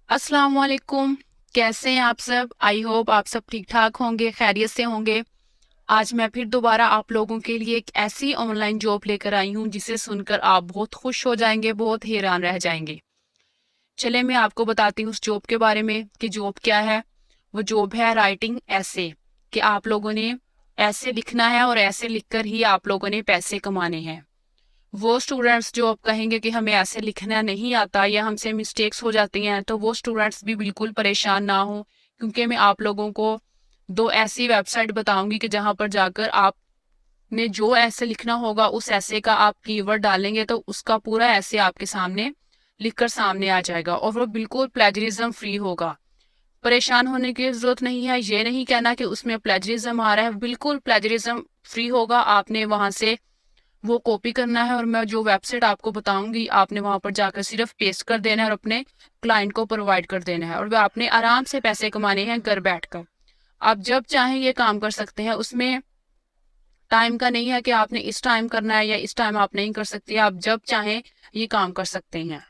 अस्सलाम वालेकुम। कैसे हैं आप सब? आई होप आप सब ठीक ठाक होंगे, खैरियत से होंगे। आज मैं फिर दोबारा आप लोगों के लिए एक ऐसी ऑनलाइन जॉब लेकर आई हूँ जिसे सुनकर आप बहुत खुश हो जाएंगे, बहुत हैरान रह जाएंगे। चले मैं आपको बताती हूँ उस जॉब के बारे में कि जॉब क्या है। वो जॉब है राइटिंग ऐसे, कि आप लोगों ने ऐसे लिखना है और ऐसे लिखकर ही आप लोगों ने पैसे कमाने हैं। वो स्टूडेंट्स जो अब कहेंगे कि हमें ऐसे लिखना नहीं आता या हमसे मिस्टेक्स हो जाती हैं, तो वो स्टूडेंट्स भी बिल्कुल परेशान ना हो, क्योंकि मैं आप लोगों को दो ऐसी वेबसाइट बताऊंगी कि जहां पर जाकर आपने जो ऐसे लिखना होगा उस ऐसे का आप कीवर्ड डालेंगे तो उसका पूरा ऐसे आपके सामने लिखकर सामने आ जाएगा और वो बिल्कुल प्लेजरिज्म फ्री होगा। परेशान होने की जरूरत नहीं है। ये नहीं कहना कि उसमें प्लेजरिज्म आ रहा है, बिल्कुल प्लेजरिज्म फ्री होगा। आपने वहां से वो कॉपी करना है और मैं जो वेबसाइट आपको बताऊंगी आपने वहां पर जाकर सिर्फ पेस्ट कर देना है और अपने क्लाइंट को प्रोवाइड कर देना है, और वे आपने आराम से पैसे कमाने हैं घर बैठकर। आप जब चाहें ये काम कर सकते हैं। उसमें टाइम का नहीं है कि आपने इस टाइम करना है या इस टाइम आप नहीं कर सकते। आप जब चाहें ये काम कर सकते हैं।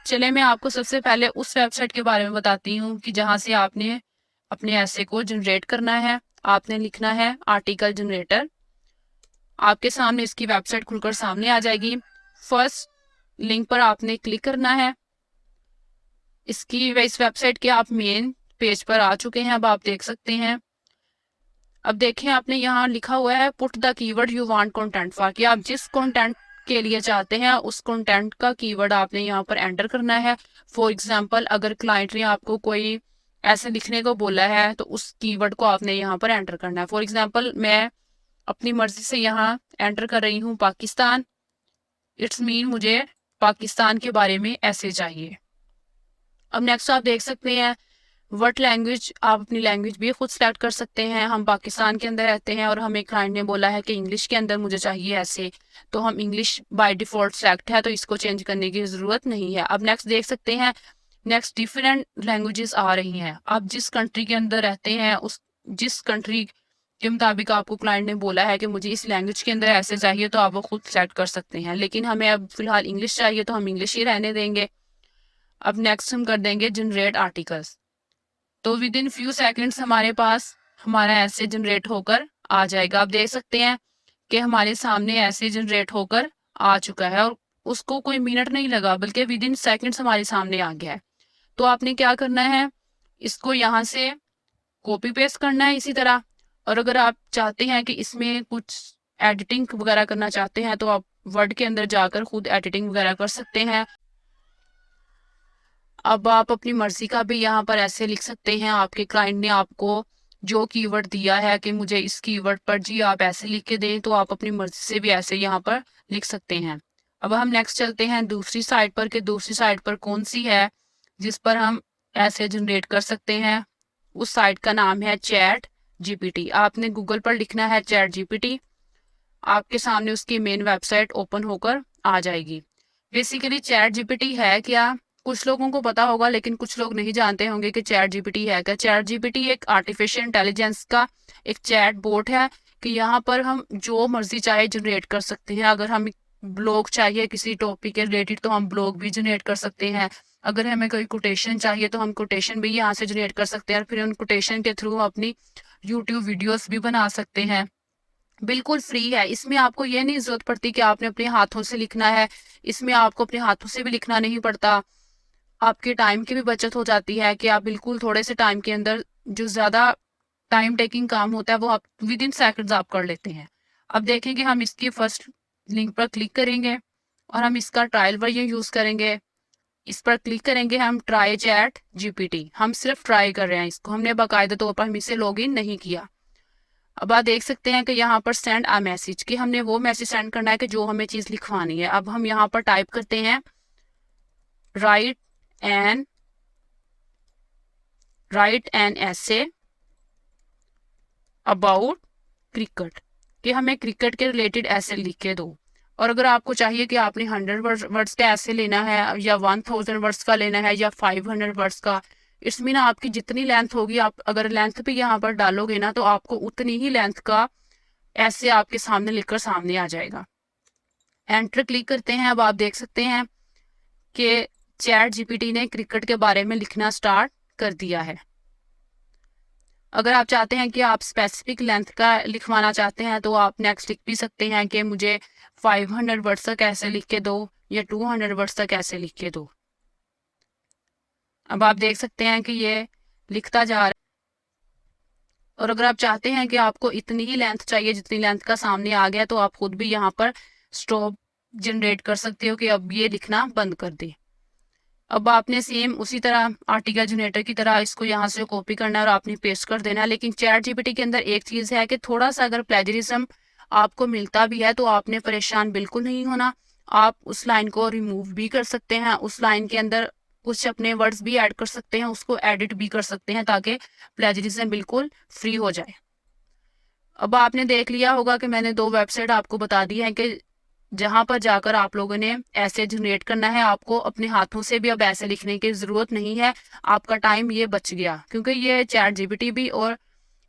चले मैं आपको सबसे पहले उस वेबसाइट के बारे में बताती हूँ कि जहाँ से आपने अपने ऐसे को जनरेट करना है। आपने लिखना है आर्टिकल जनरेटर। आपके सामने इसकी वेबसाइट खुलकर सामने आ जाएगी। फर्स्ट लिंक पर आपने क्लिक करना है। इस वेबसाइट के आप मेन पेज पर आ चुके हैं। अब आप देख सकते हैं। अब देखें आपने यहाँ लिखा हुआ है put the keyword you want content for, कि आप जिस कंटेंट के लिए चाहते हैं उस कंटेंट का कीवर्ड आपने यहाँ पर एंटर करना है। फॉर एग्जांपल अगर क्लाइंट ने आपको कोई ऐसे लिखने को बोला है तो उस कीवर्ड को आपने यहाँ पर एंटर करना है। फॉर एग्जांपल मैं अपनी मर्जी से यहाँ एंटर कर रही हूँ पाकिस्तान। इट्स मीन मुझे पाकिस्तान के बारे में ऐसे चाहिए। अब नेक्स्ट आप देख सकते हैं वट लैंग्वेज। आप अपनी लैंग्वेज भी खुद सेलेक्ट कर सकते हैं। हम पाकिस्तान के अंदर रहते हैं और हमें क्लाइंट ने बोला है कि इंग्लिश के अंदर मुझे चाहिए ऐसे, तो हम इंग्लिश बाय डिफॉल्ट सेलेक्ट है, तो इसको चेंज करने की ज़रूरत नहीं है। अब नेक्स्ट देख सकते हैं। नेक्स्ट डिफरेंट लैंग्वेजेस आ रही हैं। आप जिस कंट्री के अंदर रहते हैं उस जिस कंट्री के मुताबिक आपको क्लाइंट ने बोला है कि मुझे इस लैंग्वेज के अंदर ऐसे चाहिए, तो आप वो खुद सेलेक्ट कर सकते हैं। लेकिन हमें अब फिलहाल इंग्लिश चाहिए तो हम इंग्लिश ही रहने देंगे। अब नेक्स्ट हम कर देंगे जनरेट आर्टिकल्स। तो विद इन फ्यू सेकेंड्स हमारे पास हमारा ऐसे जनरेट होकर आ जाएगा। आप देख सकते हैं कि हमारे सामने ऐसे जनरेट होकर आ चुका है और उसको कोई मिनट नहीं लगा, बल्कि विद इन सेकेंड्स हमारे सामने आ गया है। तो आपने क्या करना है, इसको यहाँ से कॉपी पेस्ट करना है इसी तरह। और अगर आप चाहते हैं कि इसमें कुछ एडिटिंग वगैरह करना चाहते हैं तो आप वर्ड के अंदर जाकर खुद एडिटिंग वगैरह कर सकते हैं। अब आप अपनी मर्जी का भी यहाँ पर ऐसे लिख सकते हैं। आपके क्लाइंट ने आपको जो कीवर्ड दिया है कि मुझे इस कीवर्ड पर जी आप ऐसे लिख के दें, तो आप अपनी मर्जी से भी ऐसे यहाँ पर लिख सकते हैं। अब हम नेक्स्ट चलते हैं दूसरी साइड पर, कि दूसरी साइड पर कौन सी है जिस पर हम ऐसे जनरेट कर सकते हैं। उस साइट का नाम है चैट जीपीटी। आपने गूगल पर लिखना है चैट जीपीटी। आपके सामने उसकी मेन वेबसाइट ओपन होकर आ जाएगी। बेसिकली चैट जीपीटी है क्या, कुछ लोगों को पता होगा लेकिन कुछ लोग नहीं जानते होंगे कि चैट जीपीटी है क्या। चैट जीपीटी एक आर्टिफिशियल इंटेलिजेंस का एक चैट बोट है, कि यहाँ पर हम जो मर्जी चाहे जनरेट कर सकते हैं। अगर हम ब्लॉग चाहिए किसी टॉपिक के रिलेटेड तो हम ब्लॉग भी जनरेट कर सकते हैं। अगर हमें कोई कोटेशन चाहिए तो हम कोटेशन भी यहाँ से जनरेट कर सकते हैं और फिर उन कोटेशन के थ्रू अपनी यूट्यूब वीडियोस भी बना सकते हैं। बिल्कुल फ्री है। इसमें आपको ये नहीं जरूरत पड़ती कि आपने अपने हाथों से लिखना है। इसमें आपको अपने हाथों से भी लिखना नहीं पड़ता। आपके टाइम की भी बचत हो जाती है कि आप बिल्कुल थोड़े से टाइम के अंदर जो ज्यादा टाइम टेकिंग काम होता है वो आप विद इन सेकंड्स आप कर लेते हैं। अब देखेंगे हम इसकी फर्स्ट लिंक पर क्लिक करेंगे और हम इसका ट्रायल वर्जन यूज करेंगे। इस पर क्लिक करेंगे हम ट्राई चैट जीपीटी। हम सिर्फ ट्राई कर रहे हैं इसको, हमने बाकायदा तौर पर हम इसे लॉग इन नहीं किया। अब आप देख सकते हैं कि यहाँ पर सेंड अ मैसेज, कि हमने वो मैसेज सेंड करना है कि जो हमें चीज लिखवानी है। अब हम यहाँ पर टाइप करते हैं राइट एन राइट एन ऐसे अबाउट क्रिकेट, कि हमें क्रिकेट के रिलेटेड ऐसे लिख के दो। और अगर आपको चाहिए कि आपने 100 वर्ड्स का ऐसे लेना है या 1000 वर्ड्स का लेना है या 500 वर्ड्स का, इसमें ना आपकी जितनी लेंथ होगी, आप अगर लेंथ भी यहाँ पर डालोगे ना तो आपको उतनी ही लेंथ का ऐसे आपके सामने लिखकर सामने आ जाएगा। एंटर क्लिक करते हैं। अब आप देख सकते हैं कि चैट जीपीटी ने क्रिकेट के बारे में लिखना स्टार्ट कर दिया है। अगर आप चाहते हैं कि आप स्पेसिफिक लेंथ का लिखवाना चाहते हैं तो आप नेक्स्ट लिख भी सकते हैं कि मुझे 500 वर्ड्स तक ऐसे लिख के दो या 200 वर्ड्स तक ऐसे लिख के दो। अब आप देख सकते हैं कि ये लिखता जा रहा है। और अगर आप चाहते हैं कि आपको इतनी ही लेंथ चाहिए जितनी लेंथ का सामने आ गया तो आप खुद भी यहाँ पर स्टॉप जनरेट कर सकते हो कि अब ये लिखना बंद कर दे। अब आपने सेम उसी तरह आर्टिकल जनरेटर की तरह इसको यहाँ से कॉपी करना है और आपने पेस्ट कर देना है। लेकिन चैट जीपीटी के अंदर एक चीज है कि थोड़ा सा अगर प्लेजरिज्म आपको मिलता भी है तो आपने परेशान बिल्कुल नहीं होना। आप उस लाइन को रिमूव भी कर सकते हैं, उस लाइन के अंदर कुछ अपने वर्ड्स भी ऐड कर सकते हैं, उसको एडिट भी कर सकते हैं ताकि प्लेजरिज्म बिल्कुल फ्री हो जाए। अब आपने देख लिया होगा कि मैंने 2 वेबसाइट आपको बता दी है कि जहां पर जाकर आप लोगों ने ऐसे जनरेट करना है। आपको अपने हाथों से भी अब ऐसे लिखने की जरूरत नहीं है, आपका टाइम ये बच गया क्योंकि ये चैट जीपीटी भी और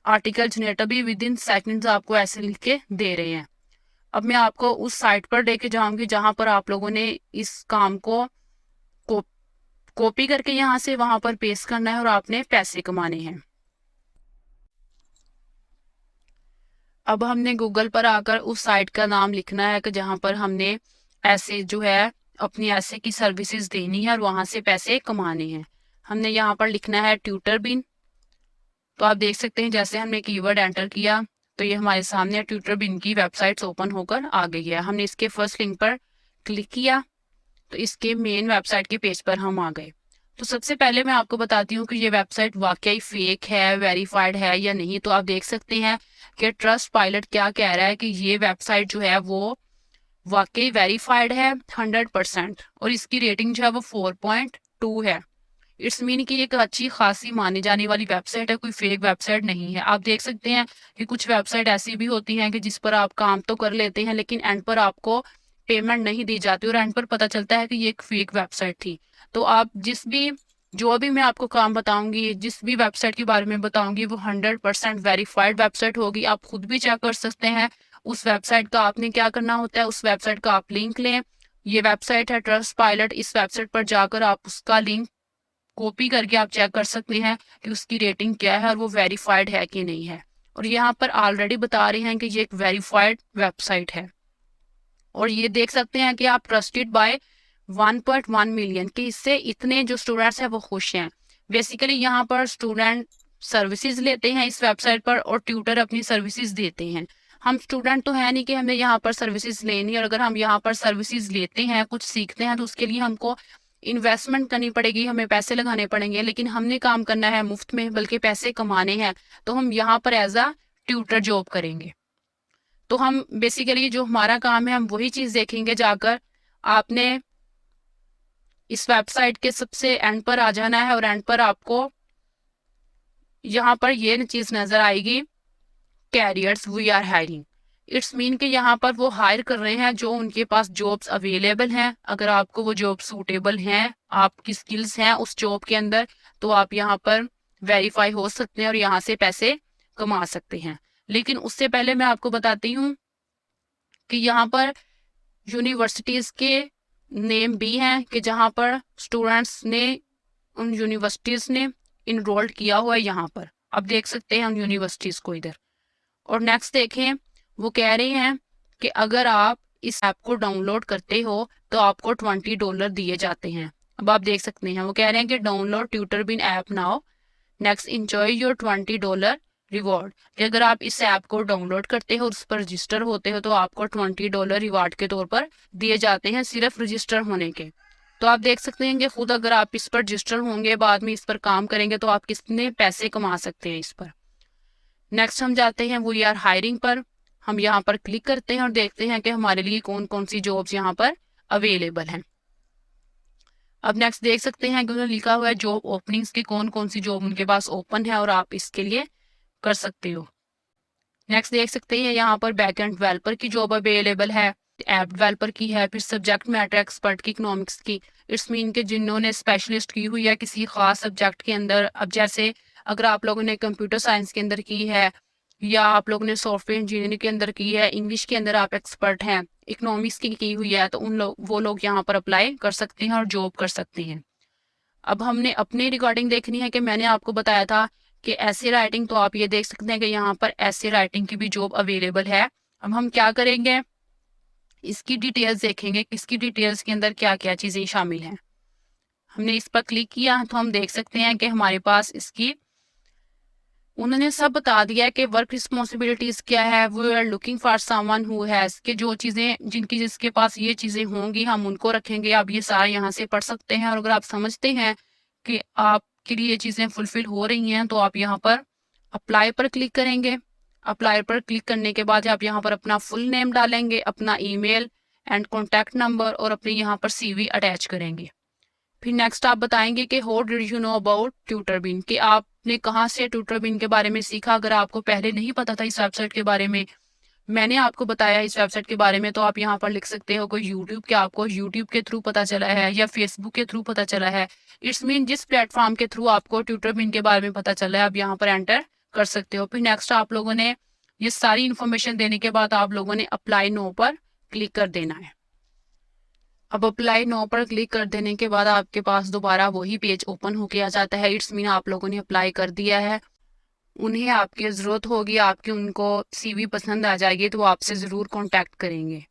आर्टिकल जनरेटर भी विद इन सेकेंड्स आपको ऐसे लिख के दे रहे हैं। अब मैं आपको उस साइट पर लेके जाऊंगी जहां पर आप लोगों ने इस काम को कॉपी करके यहाँ से वहां पर पेस्ट करना है और आपने पैसे कमाने हैं। अब हमने गूगल पर आकर उस साइट का नाम लिखना है कि जहां पर हमने ऐसे जो है अपनी ऐसे की सर्विसेज देनी है और वहां से पैसे कमाने हैं। हमने यहाँ पर लिखना है ट्यूटर बिन। तो आप देख सकते हैं जैसे हमने कीवर्ड एंटर किया तो ये हमारे सामने ट्यूटर बिन की वेबसाइट ओपन होकर आ गई है। हमने इसके फर्स्ट लिंक पर क्लिक किया तो इसके मेन वेबसाइट के पेज पर हम आ गए। तो सबसे पहले मैं आपको बताती हूँ कि ये वेबसाइट वाकई फेक है, वेरीफाइड है या नहीं। तो आप देख सकते हैं कि ट्रस्ट पायलट क्या कह रहा है कि ये वेबसाइट जो है वो वाकई वेरीफाइड है 100% और इसकी रेटिंग जो है वो 4.2 है। इट्स मीन कि एक अच्छी खासी मानी जाने वाली वेबसाइट है, कोई फेक वेबसाइट नहीं है। आप देख सकते हैं कि कुछ वेबसाइट ऐसी भी होती हैं कि जिस पर आप काम तो कर लेते हैं लेकिन एंड पर आपको पेमेंट नहीं दी जाती और एंड पर पता चलता है कि ये एक फेक वेबसाइट थी। तो आप जो भी मैं आपको काम बताऊंगी, जिस भी वेबसाइट के बारे में बताऊंगी वो 100% वेरीफाइड वेबसाइट होगी। आप खुद भी चेक कर सकते हैं उस वेबसाइट का। आपने क्या करना होता है, उस वेबसाइट का आप लिंक लें। ये वेबसाइट है ट्रस्ट पायलट, इस वेबसाइट पर जाकर आप उसका लिंक कॉपी करके आप चेक कर सकते हैं कि उसकी रेटिंग क्या है और वो वेरीफाइड है कि नहीं है। और यहाँ पर ऑलरेडी बता रहे हैं कि ये एक वेरीफाइड वेबसाइट है। और ये देख सकते हैं कि आप ट्रस्टेड बाय 1.1 मिलियन के इससे इतने जो स्टूडेंट्स हैं वो खुश हैं। बेसिकली यहाँ पर स्टूडेंट सर्विसेज लेते हैं इस वेबसाइट पर और ट्यूटर अपनी सर्विसेज देते हैं। हम स्टूडेंट तो है नहीं कि हमें यहाँ पर सर्विसेज लेनी, और अगर हम यहाँ पर सर्विसेज लेते हैं, कुछ सीखते हैं, तो उसके लिए हमको इन्वेस्टमेंट करनी पड़ेगी, हमें पैसे लगाने पड़ेंगे। लेकिन हमने काम करना है मुफ्त में, बल्कि पैसे कमाने हैं, तो हम यहाँ पर एज अ ट्यूटर जॉब करेंगे। तो हम बेसिकली जो हमारा काम है हम वही चीज देखेंगे जाकर। आपने इस वेबसाइट के सबसे एंड पर आ जाना है और एंड पर आपको यहाँ पर ये चीज नजर आएगी, careers we are hiring. It's mean कि यहाँ पर वो हायर कर रहे हैं जो उनके पास जॉब्स अवेलेबल हैं। अगर आपको वो जॉब सूटेबल हैं, आपकी स्किल्स हैं उस जॉब के अंदर, तो आप यहाँ पर वेरीफाई हो सकते हैं और यहाँ से पैसे कमा सकते हैं। लेकिन उससे पहले मैं आपको बताती हूँ कि यहाँ पर यूनिवर्सिटीज के नेम भी हैं कि जहाँ पर स्टूडेंट्स ने उन यूनिवर्सिटीज ने इनरोल्ड किया हुआ है। यहाँ पर आप देख सकते हैं उन यूनिवर्सिटीज को इधर। और नेक्स्ट देखें, वो कह रहे हैं कि अगर आप इस ऐप को डाउनलोड करते हो तो आपको $20 दिए जाते हैं। अब आप देख सकते हैं वो कह रहे हैं कि download tutor bin app now, next enjoy your $20 reward. कि अगर आप इस ऐप को डाउनलोड करते हो, उस पर रजिस्टर होते हो, तो आपको $20 रिवार्ड के तौर पर दिए जाते हैं सिर्फ रजिस्टर होने के। तो आप देख सकते हैं कि खुद अगर आप इस पर रजिस्टर होंगे, बाद में इस पर काम करेंगे, तो आप कितने पैसे कमा सकते हैं इस पर। नेक्स्ट हम जाते हैं वी आर हायरिंग पर। हम यहाँ पर क्लिक करते हैं और देखते हैं कि हमारे लिए कौन कौन सी जॉब्स यहाँ पर अवेलेबल हैं। अब नेक्स्ट देख सकते हैं कि उन्होंने लिखा हुआ है जॉब ओपनिंग्स की कौन कौन सी जॉब उनके पास ओपन है और आप इसके लिए कर सकते हो। नेक्स्ट देख सकते हैं यहाँ पर बैकएंड डेवलपर की जॉब अवेलेबल है, ऐप डेवलपर की है, फिर सब्जेक्ट मैटर एक्सपर्ट की इकोनॉमिक्स की। इट्स मीन के जिन्होंने स्पेशलिस्ट की हुई है किसी खास सब्जेक्ट के अंदर। अब जैसे अगर आप लोगों ने कंप्यूटर साइंस के अंदर की है या आप लोगों ने सॉफ्टवेयर इंजीनियरिंग के अंदर की है, इंग्लिश के अंदर आप एक्सपर्ट हैं, इकोनॉमिक्स की हुई है, तो वो लोग यहाँ पर अप्लाई कर सकते हैं और जॉब कर सकते हैं। अब हमने अपनी रिकॉर्डिंग देखनी है कि मैंने आपको बताया था कि ऐसे राइटिंग, तो आप ये देख सकते हैं कि यहाँ पर ऐसे राइटिंग की भी जॉब अवेलेबल है। अब हम क्या करेंगे, इसकी डिटेल्स देखेंगे, इसकी डिटेल्स के अंदर क्या क्या चीज़ें शामिल हैं। हमने इस पर क्लिक किया तो हम देख सकते हैं कि हमारे पास इसकी उन्होंने सब बता दिया कि वर्क रिस्पॉन्सिबिलिटीज क्या है। We are looking for someone who has, के जो चीज़ें जिनकी जिसके पास ये चीज़ें होंगी हम उनको रखेंगे। आप ये सारे यहाँ से पढ़ सकते हैं और अगर आप समझते हैं कि आपके लिए ये चीज़ें फुलफिल हो रही हैं तो आप यहाँ पर अप्लाई पर क्लिक करेंगे। अप्लाई पर क्लिक करने के बाद आप यहाँ पर अपना फुल नेम डालेंगे, अपना ईमेल एंड कॉन्टैक्ट नंबर और अपनी यहाँ पर CV अटैच करेंगे। फिर नेक्स्ट आप बताएंगे कि how did you know about TutorBin, कि आपने कहाँ से ट्यूटरबिन के बारे में सीखा। अगर आपको पहले नहीं पता था इस वेबसाइट के बारे में, मैंने आपको बताया इस वेबसाइट के बारे में, तो आप यहाँ पर लिख सकते हो कोई यूट्यूब के, आपको यूट्यूब के थ्रू पता चला है या फेसबुक के थ्रू पता चला है। इट्स मीन जिस प्लेटफॉर्म के थ्रू आपको ट्यूटरबिन के बारे में पता चला है आप यहाँ पर एंटर कर सकते हो। फिर नेक्स्ट आप लोगों ने ये सारी इन्फॉर्मेशन देने के बाद आप लोगों ने अप्लाई नो पर क्लिक कर देना है। अब अप्लाई नो पर क्लिक कर देने के बाद आपके पास दोबारा वही पेज ओपन होके आ जाता है। इट्स मीन आप लोगों ने अप्लाई कर दिया है, उन्हें आपकी ज़रूरत होगी, आपकी उनको CV पसंद आ जाएगी तो वो आपसे ज़रूर कांटेक्ट करेंगे।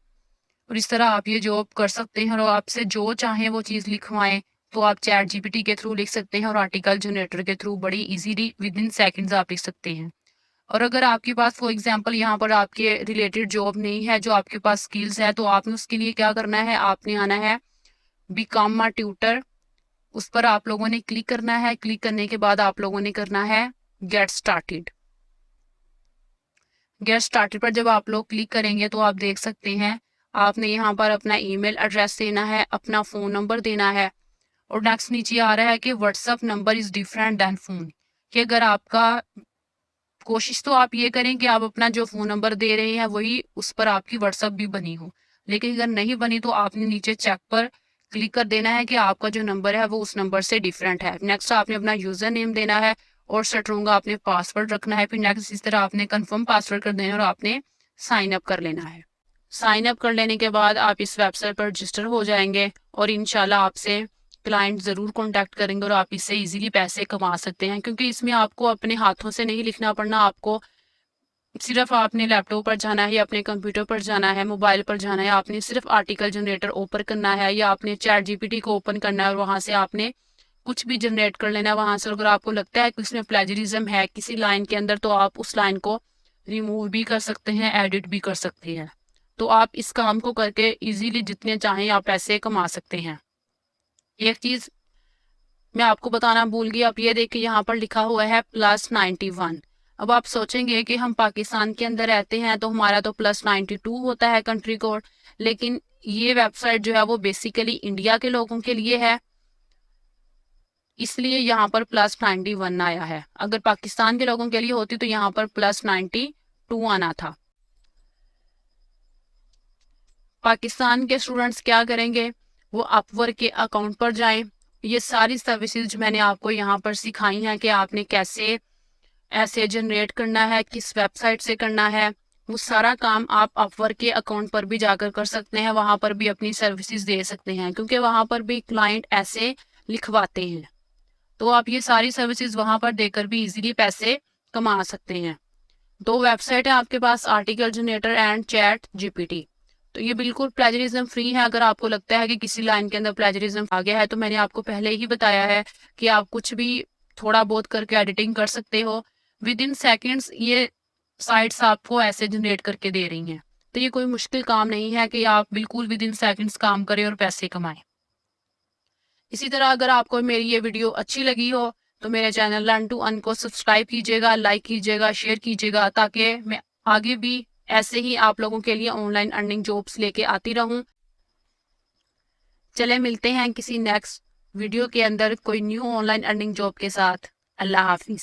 और इस तरह आप ये जॉब कर सकते हैं और आपसे जो चाहें वो चीज़ लिखवाएं तो आप चैट GPT के थ्रू लिख सकते हैं और आर्टिकल जनरेटर के थ्रू बड़ी इजीली विद इन सेकेंड्स आप लिख सकते हैं। और अगर आपके पास फॉर एग्जांपल यहाँ पर आपके रिलेटेड जॉब नहीं है, जो आपके पास स्किल्स है, तो आपने उसके लिए क्या करना है, आपने आना है बिकम अ ट्यूटर, उस पर आप लोगों ने क्लिक करना है। क्लिक करने के बाद आप लोगों ने करना है गेट स्टार्टेड। गेट स्टार्टेड पर जब आप लोग क्लिक करेंगे तो आप देख सकते हैं आपने यहाँ पर अपना ईमेल एड्रेस देना है, अपना फ़ोन नंबर देना है और नेक्स्ट नीचे आ रहा है कि WhatsApp number is different than phone, कि अगर आपका कोशिश तो आप ये करें कि आप अपना जो फ़ोन नंबर दे रहे हैं वही उस पर आपकी व्हाट्सअप भी बनी हो, लेकिन अगर नहीं बनी तो आपने नीचे चेक पर क्लिक कर देना है कि आपका जो नंबर है वो उस नंबर से डिफरेंट है। नेक्स्ट आपने अपना यूज़र नेम देना है और स्ट्रॉन्ग आपने पासवर्ड रखना है। फिर नेक्स्ट इस तरह आपने कंफर्म पासवर्ड कर देना है और आपने साइन अप कर लेना है। साइन अप कर लेने के बाद आप इस वेबसाइट पर रजिस्टर हो जाएंगे और इंशाल्लाह आपसे क्लाइंट ज़रूर कांटेक्ट करेंगे और आप इससे इजीली पैसे कमा सकते हैं, क्योंकि इसमें आपको अपने हाथों से नहीं लिखना पड़ना। आपको सिर्फ आपने लैपटॉप पर जाना है या अपने कंप्यूटर पर जाना है, मोबाइल पर जाना है, आपने सिर्फ आर्टिकल जनरेटर ओपन करना है या आपने चैट GPT को ओपन करना है और वहाँ से आपने कुछ भी जनरेट कर लेना है वहाँ से। अगर आपको लगता है कि इसमें प्लेजरिज्म है किसी लाइन के अंदर तो आप उस लाइन को रिमूव भी कर सकते हैं, एडिट भी कर सकते हैं। तो आप इस काम को करके इजीली जितने चाहें आप पैसे कमा सकते हैं। एक चीज़ मैं आपको बताना भूल गई, आप ये देखिए यहाँ पर लिखा हुआ है +91। अब आप सोचेंगे कि हम पाकिस्तान के अंदर रहते हैं तो हमारा तो +92 होता है कंट्री कोड, लेकिन ये वेबसाइट जो है वो बेसिकली इंडिया के लोगों के लिए है, इसलिए यहाँ पर +91 आया है। अगर पाकिस्तान के लोगों के लिए होती तो यहाँ पर +92 आना था। पाकिस्तान के स्टूडेंट्स क्या करेंगे, वो अपवर्क के अकाउंट पर जाएं। ये सारी सर्विसेज मैंने आपको यहाँ पर सिखाई हैं कि आपने कैसे ऐसे जनरेट करना है, किस वेबसाइट से करना है। वो सारा काम आप अपवर्क के अकाउंट पर भी जाकर कर सकते हैं, वहाँ पर भी अपनी सर्विसेज दे सकते हैं, क्योंकि वहाँ पर भी क्लाइंट ऐसे लिखवाते हैं। तो आप ये सारी सर्विसेज वहाँ पर देकर भी इजीली पैसे कमा सकते हैं। दो वेबसाइट है आपके पास, article generator and chat GPT। तो ये बिल्कुल प्लेजरिज्म फ्री है। अगर आपको लगता है कि किसी लाइन के अंदर प्लेजरिज्म आ गया है तो मैंने आपको पहले ही बताया है कि आप कुछ भी थोड़ा बहुत करके एडिटिंग कर सकते हो। विद इन सेकेंड्स ये साइट्स आपको ऐसे जनरेट करके दे रही हैं। तो ये कोई मुश्किल काम नहीं है कि आप बिल्कुल विद इन सेकेंड्स काम करें और पैसे कमाएं। इसी तरह अगर आपको मेरी ये वीडियो अच्छी लगी हो तो मेरे चैनल लर्न टू अर्न को सब्सक्राइब कीजिएगा, लाइक कीजिएगा, शेयर कीजिएगा, ताकि मैं आगे भी ऐसे ही आप लोगों के लिए ऑनलाइन अर्निंग जॉब्स लेके आती रहूं। चले मिलते हैं किसी नेक्स्ट वीडियो के अंदर कोई न्यू ऑनलाइन अर्निंग जॉब के साथ। अल्लाह हाफिज।